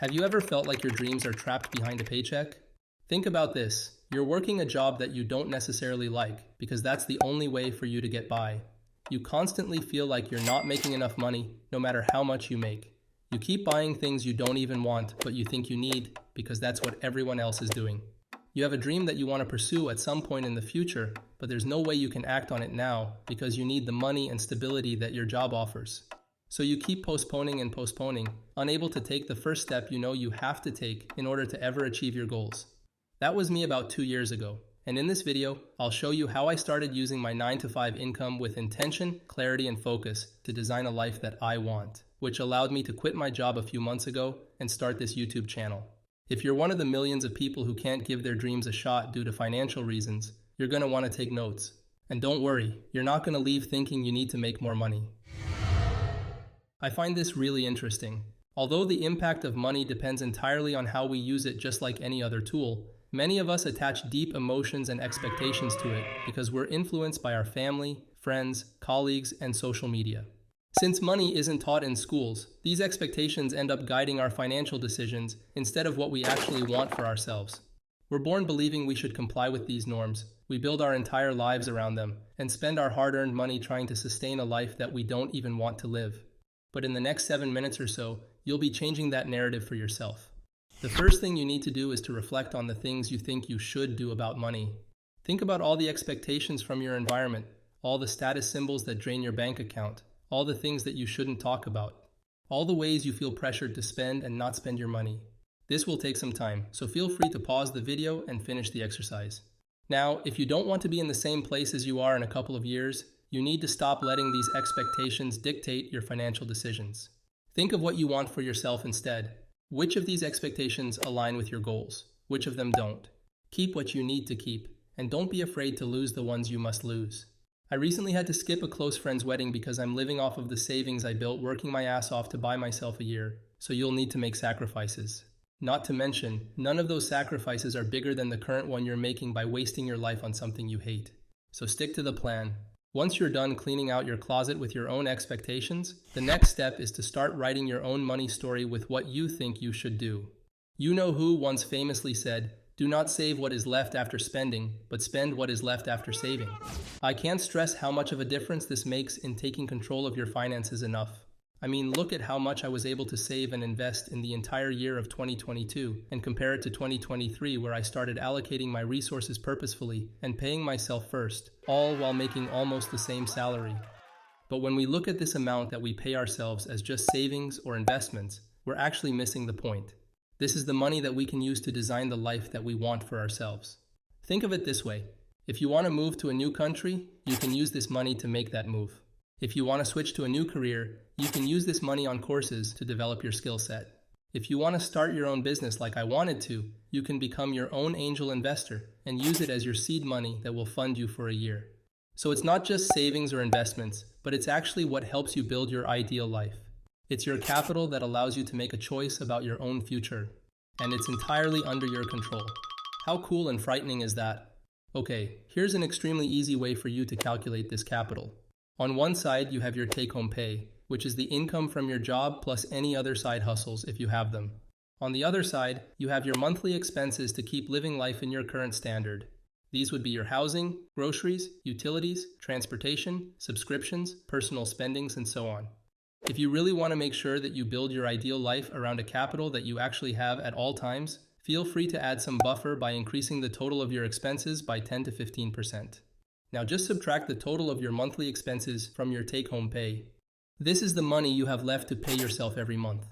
Have you ever felt like your dreams are trapped behind a paycheck? Think about this. You're working a job that you don't necessarily like because that's the only way for you to get by. You constantly feel like you're not making enough money, no matter how much you make. You keep buying things you don't even want, but you think you need because that's what everyone else is doing. You have a dream that you want to pursue at some point in the future, but there's no way you can act on it now because you need the money and stability that your job offers. So you keep postponing and postponing, unable to take the first step you know you have to take in order to ever achieve your goals. That was me about 2 years ago, and in this video, I'll show you how I started using my 9-to-5 income with intention, clarity, and focus to design a life that I want, which allowed me to quit my job a few months ago and start this YouTube channel. If you're one of the millions of people who can't give their dreams a shot due to financial reasons, you're going to want to take notes. And don't worry, you're not going to leave thinking you need to make more money. I find this really interesting. Although the impact of money depends entirely on how we use it, just like any other tool, many of us attach deep emotions and expectations to it because we're influenced by our family, friends, colleagues, and social media. Since money isn't taught in schools, these expectations end up guiding our financial decisions instead of what we actually want for ourselves. We're born believing we should comply with these norms. We build our entire lives around them and spend our hard-earned money trying to sustain a life that we don't even want to live. But in the next 7 minutes or so, you'll be changing that narrative for yourself. The first thing you need to do is to reflect on the things you think you should do about money. Think about all the expectations from your environment, all the status symbols that drain your bank account, all the things that you shouldn't talk about, all the ways you feel pressured to spend and not spend your money. This will take some time, so feel free to pause the video and finish the exercise. Now, if you don't want to be in the same place as you are in a couple of years, you need to stop letting these expectations dictate your financial decisions. Think of what you want for yourself instead. Which of these expectations align with your goals? Which of them don't? Keep what you need to keep, and don't be afraid to lose the ones you must lose. I recently had to skip a close friend's wedding because I'm living off of the savings I built working my ass off to buy myself a year, so you'll need to make sacrifices. Not to mention, none of those sacrifices are bigger than the current one you're making by wasting your life on something you hate. So stick to the plan. Once you're done cleaning out your closet with your own expectations, the next step is to start writing your own money story with what you think you should do. You know who once famously said, "Do not save what is left after spending, but spend what is left after saving." I can't stress how much of a difference this makes in taking control of your finances enough. I mean, look at how much I was able to save and invest in the entire year of 2022 and compare it to 2023, where I started allocating my resources purposefully and paying myself first, all while making almost the same salary. But when we look at this amount that we pay ourselves as just savings or investments, we're actually missing the point. This is the money that we can use to design the life that we want for ourselves. Think of it this way. If you want to move to a new country, you can use this money to make that move. If you want to switch to a new career, you can use this money on courses to develop your skill set. If you want to start your own business like I wanted to, you can become your own angel investor and use it as your seed money that will fund you for a year. So it's not just savings or investments, but it's actually what helps you build your ideal life. It's your capital that allows you to make a choice about your own future. And it's entirely under your control. How cool and frightening is that? Okay, here's an extremely easy way for you to calculate this capital. On one side, you have your take-home pay, which is the income from your job plus any other side hustles if you have them. On the other side, you have your monthly expenses to keep living life in your current standard. These would be your housing, groceries, utilities, transportation, subscriptions, personal spendings, and so on. If you really want to make sure that you build your ideal life around a capital that you actually have at all times, feel free to add some buffer by increasing the total of your expenses by 10 to 15%. Now just subtract the total of your monthly expenses from your take-home pay. This is the money you have left to pay yourself every month.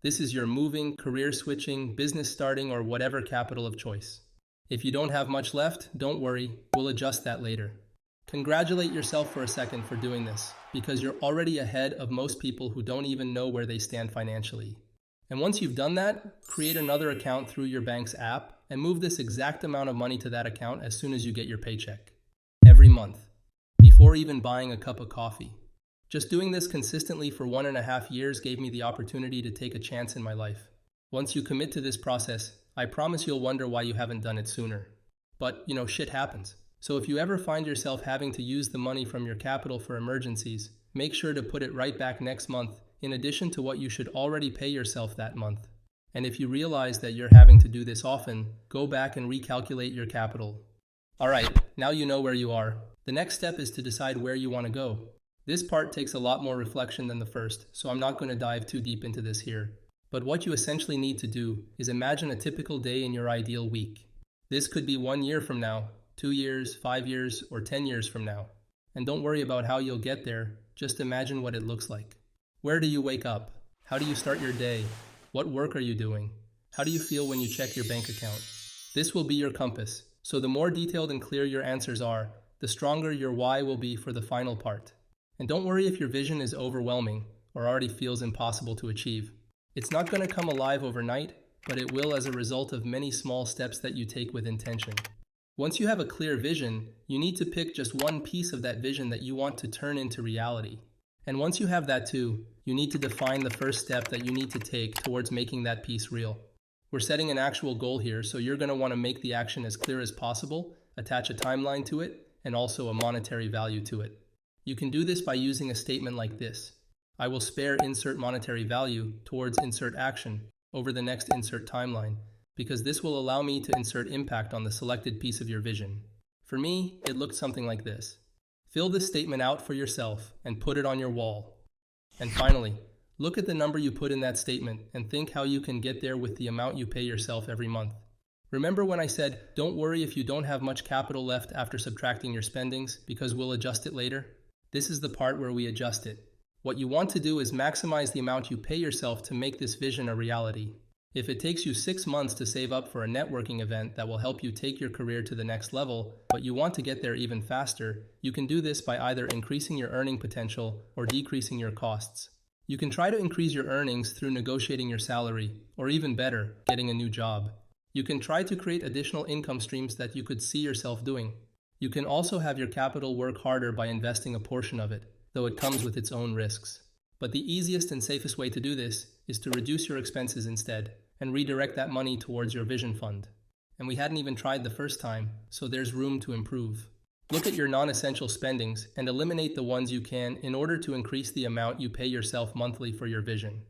This is your moving, career switching, business starting, or whatever capital of choice. If you don't have much left, don't worry, we'll adjust that later. Congratulate yourself for a second for doing this, because you're already ahead of most people who don't even know where they stand financially. And once you've done that, create another account through your bank's app and move this exact amount of money to that account as soon as you get your paycheck. Every month, before even buying a cup of coffee. Just doing this consistently for 1.5 years gave me the opportunity to take a chance in my life. Once you commit to this process, I promise you'll wonder why you haven't done it sooner. But, shit happens. So if you ever find yourself having to use the money from your capital for emergencies, make sure to put it right back next month, in addition to what you should already pay yourself that month. And if you realize that you're having to do this often, go back and recalculate your capital. Alright, now you know where you are. The next step is to decide where you want to go. This part takes a lot more reflection than the first, so I'm not going to dive too deep into this here. But what you essentially need to do is imagine a typical day in your ideal week. This could be 1 year from now, 2 years, 5 years, or 10 years from now. And don't worry about how you'll get there, just imagine what it looks like. Where do you wake up? How do you start your day? What work are you doing? How do you feel when you check your bank account? This will be your compass, so the more detailed and clear your answers are, the stronger your why will be for the final part. And don't worry if your vision is overwhelming or already feels impossible to achieve. It's not going to come alive overnight, but it will as a result of many small steps that you take with intention. Once you have a clear vision, you need to pick just one piece of that vision that you want to turn into reality. And once you have that too, you need to define the first step that you need to take towards making that piece real. We're setting an actual goal here, so you're going to want to make the action as clear as possible, attach a timeline to it, and also a monetary value to it. You can do this by using a statement like this: I will spare insert monetary value towards insert action over the next insert timeline, because this will allow me to insert impact on the selected piece of your vision. For me, it looked something like this. Fill this statement out for yourself and put it on your wall. And finally, look at the number you put in that statement and think how you can get there with the amount you pay yourself every month. Remember when I said, don't worry if you don't have much capital left after subtracting your spendings, because we'll adjust it later? This is the part where we adjust it. What you want to do is maximize the amount you pay yourself to make this vision a reality. If it takes you 6 months to save up for a networking event that will help you take your career to the next level, but you want to get there even faster, you can do this by either increasing your earning potential or decreasing your costs. You can try to increase your earnings through negotiating your salary, or even better, getting a new job. You can try to create additional income streams that you could see yourself doing. You can also have your capital work harder by investing a portion of it, though it comes with its own risks. But the easiest and safest way to do this is to reduce your expenses instead, and redirect that money towards your vision fund. And we hadn't even tried the first time, so there's room to improve. Look at your non-essential spendings and eliminate the ones you can in order to increase the amount you pay yourself monthly for your vision.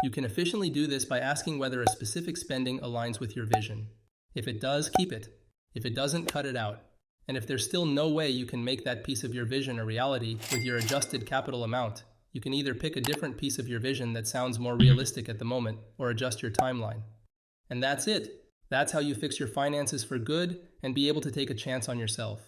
You can efficiently do this by asking whether a specific spending aligns with your vision. If it does, keep it. If it doesn't, cut it out. And if there's still no way you can make that piece of your vision a reality with your adjusted capital amount, you can either pick a different piece of your vision that sounds more realistic at the moment, or adjust your timeline. And that's it. That's how you fix your finances for good and be able to take a chance on yourself.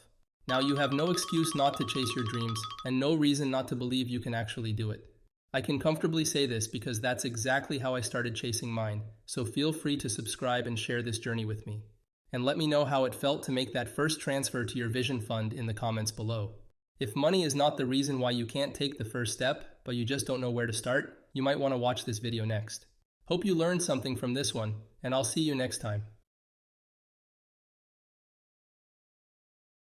Now you have no excuse not to chase your dreams, and no reason not to believe you can actually do it. I can comfortably say this because that's exactly how I started chasing mine, so feel free to subscribe and share this journey with me. And let me know how it felt to make that first transfer to your vision fund in the comments below. If money is not the reason why you can't take the first step, but you just don't know where to start, you might want to watch this video next. Hope you learned something from this one, and I'll see you next time.